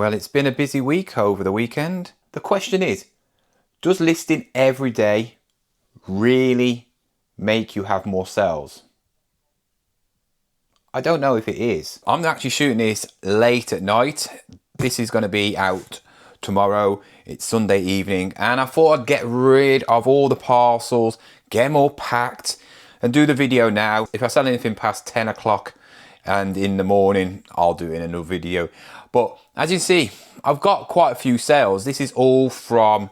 Well, it's been a busy week over the weekend. The question is, does listing every day really make you have more sales? I don't know if it is. I'm actually shooting this late at night. This is going to be out tomorrow. It's Sunday evening, and I thought I'd get rid of all the parcels, get them all packed, and do the video now. If I sell anything past 10 o'clock and in the morning, I'll do it in another video. But as you see, I've got quite a few sales. This is all from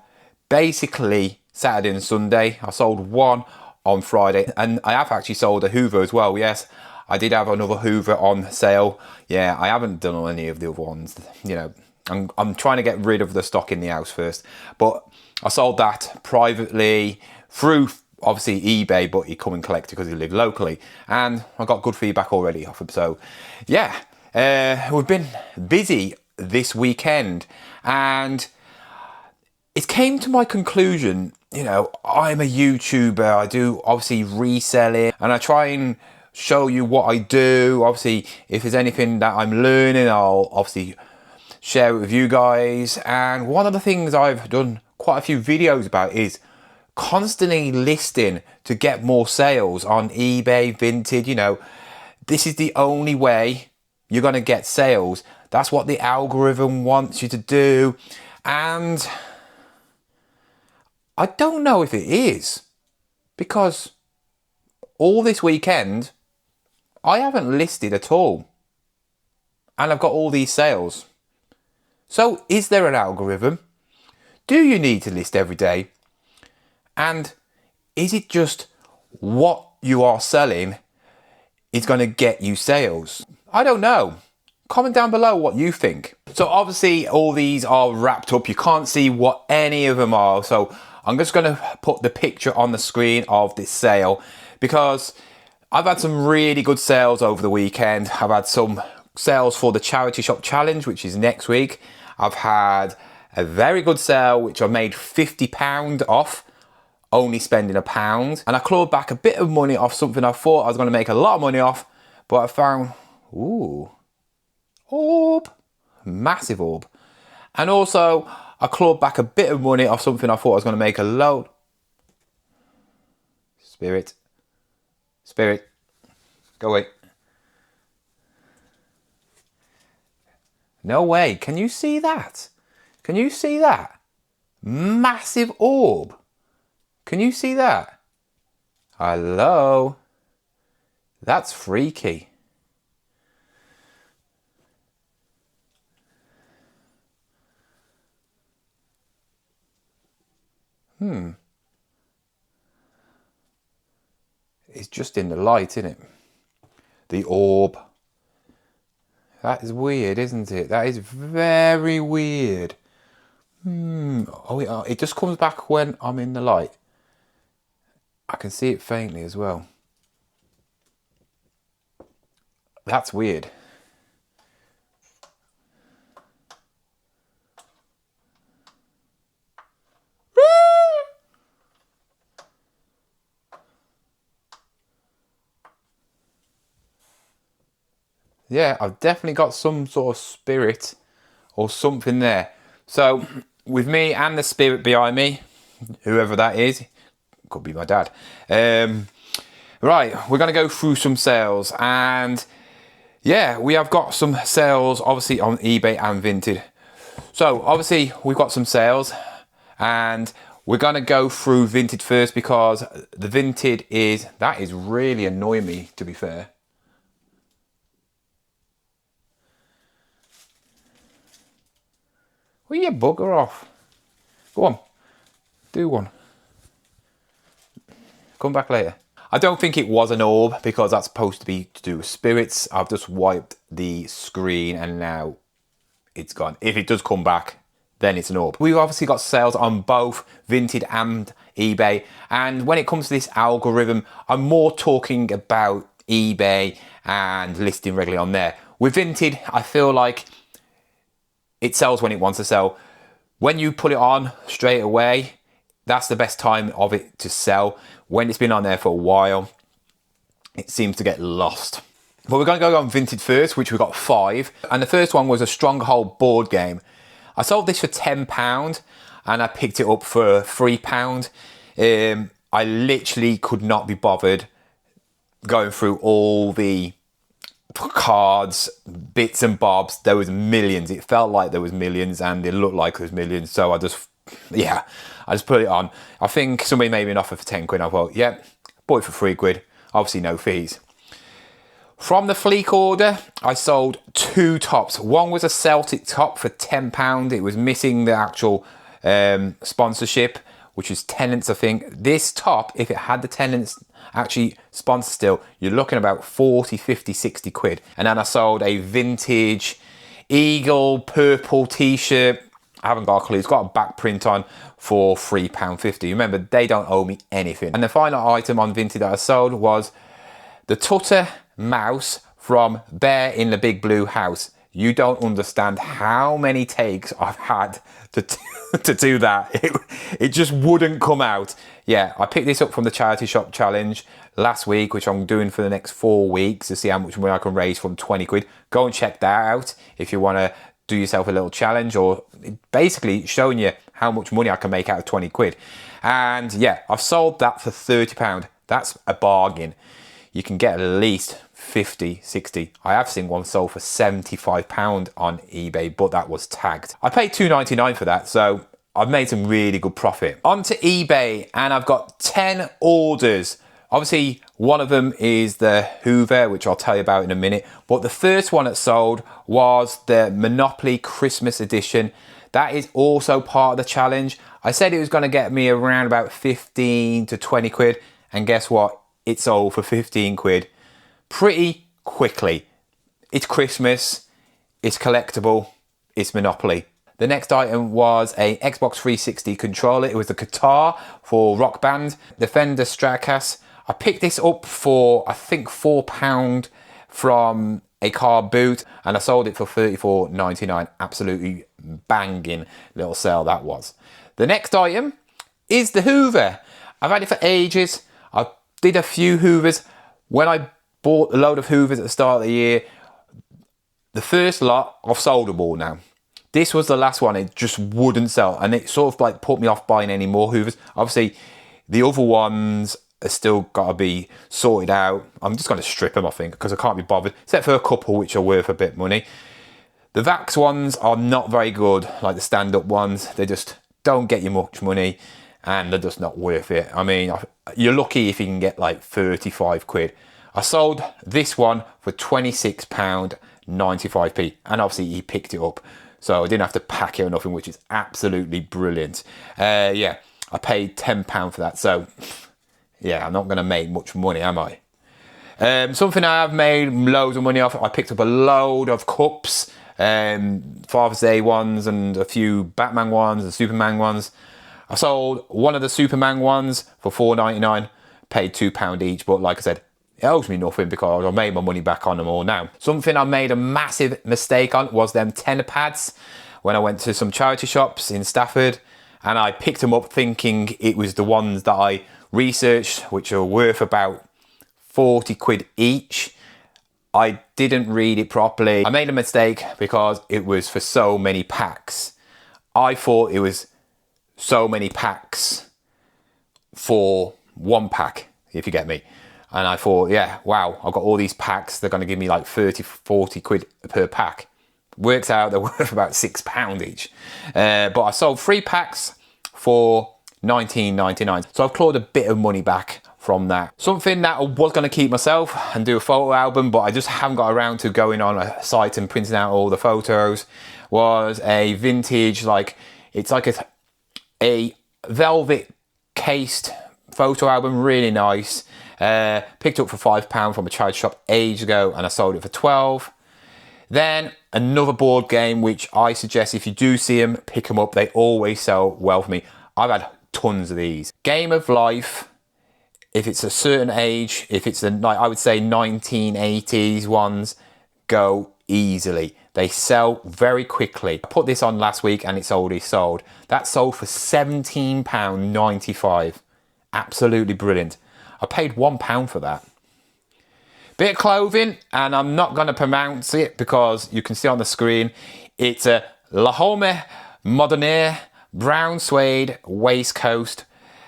basically Saturday and Sunday. I sold one on Friday, and I have actually sold a Hoover as well. Yes, I did have another Hoover on sale. Yeah, I haven't done any of the other ones. You know, I'm trying to get rid of the stock in the house first. But I sold that privately through obviously eBay, but he come and collect it because he lived locally, and I got good feedback already off him. So yeah, we've been busy this weekend, and it came to my conclusion, you know, I'm a YouTuber, I do obviously reselling, and I try and show you what I do. Obviously, if there's anything that I'm learning, I'll obviously share it with you guys. And one of the things I've done quite a few videos about is constantly listing to get more sales on eBay, Vinted. You know, this is the only way you're going to get sales. That's what the algorithm wants you to do. And I don't know if it is, because all this weekend I haven't listed at all, and I've got all these sales. So is there an algorithm? Do you need to list every day? And is it just what you are selling is going to get you sales? I don't know. Comment down below what you think. So obviously all these are wrapped up. You can't see what any of them are. So I'm just going to put the picture on the screen of this sale, because I've had some really good sales over the weekend. I've had some sales for the charity shop challenge, which is next week. I've had a very good sale, which I made £50 off, only spending £1. And I clawed back a bit of money off something I thought I was going to make a lot of money off, but I found, ooh, orb, massive orb. And also I clawed back a bit of money off something I thought I was going to make a load. Spirit, go away. No way, can you see that? Can you see that? Massive orb. Can you see that? Hello? That's freaky. It's just in the light, isn't it? The orb. That is weird, isn't it? That is very weird. Oh, it just comes back when I'm in the light. I can see it faintly as well. That's weird. Yeah, I've definitely got some sort of spirit or something there. So with me and the spirit behind me, whoever that is, could be my dad. Right, we're going to go through some sales, and yeah, we have got some sales obviously on eBay and Vinted. So obviously we've got some sales, and we're going to go through Vinted first, because the Vinted that is really annoying me, to be fair. Will you bugger off? Go on, do one. Come back later. I don't think it was an orb, because that's supposed to be to do with spirits. I've just wiped the screen and now it's gone. If it does come back, then it's an orb. We've obviously got sales on both Vinted and eBay. And when it comes to this algorithm, I'm more talking about eBay and listing regularly on there. With Vinted, I feel like it sells when it wants to sell. When you put it on straight away, that's the best time of it to sell. When it's been on there for a while, it seems to get lost. But we're going to go on vintage first, which we got 5. And the first one was a Stronghold board game. I sold this for £10 and I picked it up for £3. I literally could not be bothered going through all the cards, bits and bobs. There was millions. It felt like there was millions and it looked like there was millions. So I just put it on. I think somebody made me an offer for 10 quid. I thought, yeah, bought it for 3 quid. Obviously no fees. From the Fleek order, I sold 2 tops. One was a Celtic top for £10. It was missing the actual sponsorship, which is Tenants, I think. This top, if it had the Tenants actually sponsored still, you're looking about 40, 50, 60 quid. And then I sold a vintage Eagle purple t-shirt. I haven't got a clue. It's got a back print on for £3.50. Remember, they don't owe me anything. And the final item on vintage that I sold was the Tutter mouse from Bear in the Big Blue House. You don't understand how many takes I've had to do that. It just wouldn't come out. Yeah, I picked this up from the charity shop challenge last week, which I'm doing for the next 4 weeks to see how much money I can raise from 20 quid. Go and check that out if you want to do yourself a little challenge, or basically showing you how much money I can make out of 20 quid. And yeah, I've sold that for £30. That's a bargain. You can get at least 50, 60. I have seen one sold for £75 on eBay, but that was tagged. I paid £2.99 for that, so I've made some really good profit. Onto eBay, and I've got 10 orders. Obviously, one of them is the Hoover, which I'll tell you about in a minute. But the first one that sold was the Monopoly Christmas edition. That is also part of the challenge. I said it was going to get me around about 15 to 20 quid. And guess what? It sold for 15 quid pretty quickly. It's Christmas, it's collectible, it's Monopoly. The next item was a Xbox 360 controller. It was the guitar for Rock Band, the Fender Stratocaster. I picked this up for, I think, £4 from a car boot, and I sold it for $34.99. Absolutely banging little sale that was. The next item is the Hoover. I've had it for ages. I did a few Hoovers. When I bought a load of Hoovers at the start of the year, the first lot, I've sold them all now. This was the last one. It just wouldn't sell, and it sort of like put me off buying any more Hoovers. Obviously, the other ones are still got to be sorted out. I'm just going to strip them, I think, because I can't be bothered, except for a couple which are worth a bit of money. The Vax ones are not very good, like the stand-up ones. They just don't get you much money, and they're just not worth it. I mean, you're lucky if you can get like 35 quid. I sold this one for £26.95p, and obviously he picked it up, so I didn't have to pack it or nothing, which is absolutely brilliant. Yeah, I paid £10 for that, so yeah, I'm not going to make much money, am I? Something I have made loads of money off, I picked up a load of cups, Father's Day ones and a few Batman ones and Superman ones. I sold one of the Superman ones for £4.99, paid £2 each, but like I said, it owes me nothing because I made my money back on them all now. Something I made a massive mistake on was them tenner pads when I went to some charity shops in Stafford, and I picked them up thinking it was the ones that I researched, which are worth about 40 quid each. I didn't read it properly. I made a mistake because it was for so many packs. I thought it was so many packs for one pack, if you get me. And I thought, yeah, wow, I've got all these packs. They're going to give me like 30, 40 quid per pack. Works out they're worth about £6 each. But I sold 3 packs for £19.99. So I've clawed a bit of money back from that. Something that I was going to keep myself and do a photo album, but I just haven't got around to going on a site and printing out all the photos, was a vintage, like, it's like a velvet cased photo album, really nice. Picked up for £5 from a charity shop ages ago, and I sold it for 12. Then another board game, which I suggest if you do see them, pick them up. They always sell well for me. I've had tons of these. Game of Life, if it's a certain age, if it's the, like, I would say 1980s ones, go easily. They sell very quickly. I put this on last week and it's already sold. That sold for £17.95. Absolutely brilliant. I paid £1 for that. Bit of clothing, and I'm not going to pronounce it because you can see on the screen. It's a La Homme Moderne brown suede waistcoat.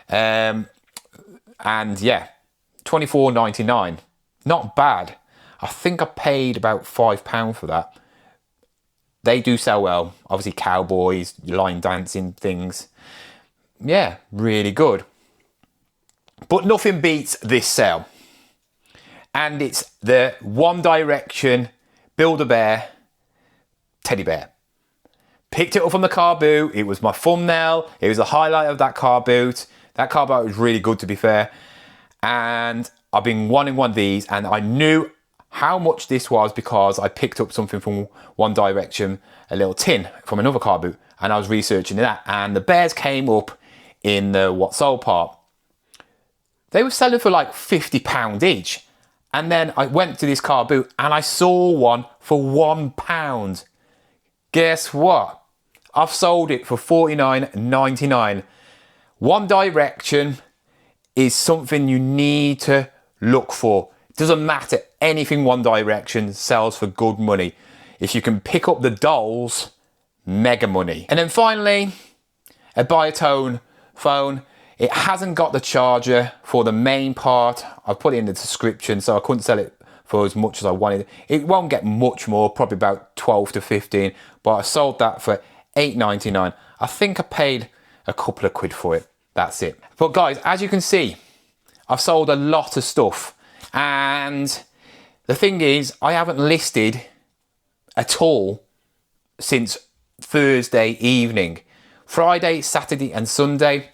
And yeah, £24.99. Not bad. I think I paid about £5 for that. They do sell well. Obviously cowboys, line dancing things. Yeah, really good. But nothing beats this sale. And it's the One Direction Build-A-Bear teddy bear. Picked it up from the car boot. It was my thumbnail. It was the highlight of that car boot. That car boot was really good, to be fair. And I've been wanting one of these, and I knew how much this was because I picked up something from One Direction, a little tin from another car boot, and I was researching that, and the bears came up in the what sold part. They were selling for like £50 each. And then I went to this car boot and I saw one for £1. Guess what? I've sold it for $49.99. One Direction is something you need to look for. It doesn't matter, anything One Direction sells for good money. If you can pick up the dolls, mega money. And then finally, a Biotone phone. It hasn't got the charger for the main part. I've put it in the description, so I couldn't sell it for as much as I wanted. It won't get much more, probably about 12 to 15, but I sold that for £8.99. I think I paid a couple of quid for it. That's it. But guys, as you can see, I've sold a lot of stuff. And the thing is, I haven't listed at all since Thursday evening. Friday, Saturday and Sunday,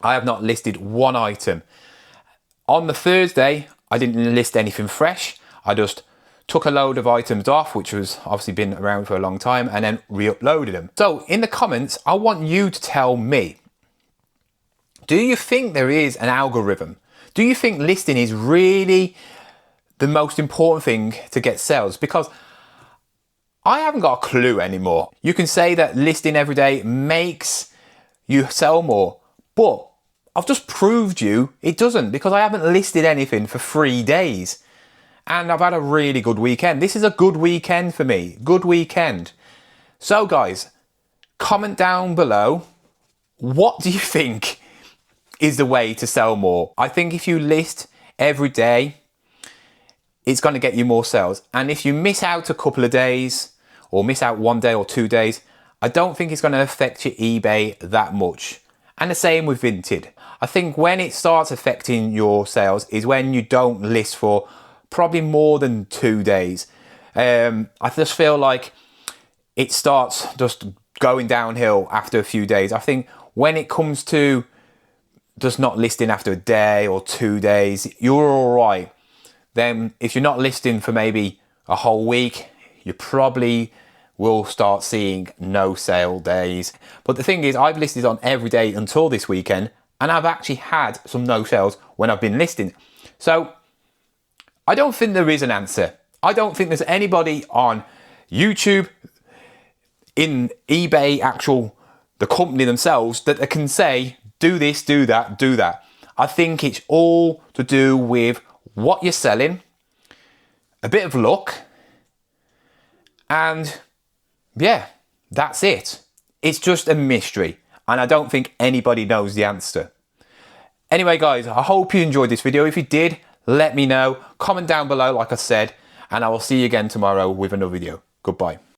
I have not listed one item. On the Thursday, I didn't list anything fresh. I just took a load of items off, which was obviously been around for a long time, and then re-uploaded them. So in the comments, I want you to tell me, do you think there is an algorithm? Do you think listing is really the most important thing to get sales? Because I haven't got a clue anymore. You can say that listing every day makes you sell more, but I've just proved you it doesn't, because I haven't listed anything for 3 days. And I've had a really good weekend. This is a good weekend for me. Good weekend. So guys, comment down below. What do you think is the way to sell more? I think if you list every day, it's going to get you more sales. And if you miss out a couple of days, or miss out 1 day or 2 days, I don't think it's going to affect your eBay that much. And the same with Vinted. I think when it starts affecting your sales is when you don't list for probably more than 2 days. I just feel like it starts just going downhill after a few days. I think when it comes to just not listing after a day or 2 days, you're all right. Then if you're not listing for maybe a whole week, you probably will start seeing no sale days. But the thing is, I've listed on every day until this weekend, and I've actually had some no sales when I've been listing. So I don't think there is an answer. I don't think there's anybody on YouTube, in eBay, the company themselves, that can say, do this, do that, do that. I think it's all to do with what you're selling, a bit of luck, and yeah, that's it. It's just a mystery, and I don't think anybody knows the answer. Anyway guys, I hope you enjoyed this video. If you did, let me know. Comment down below like I said, and I will see you again tomorrow with another video. Goodbye.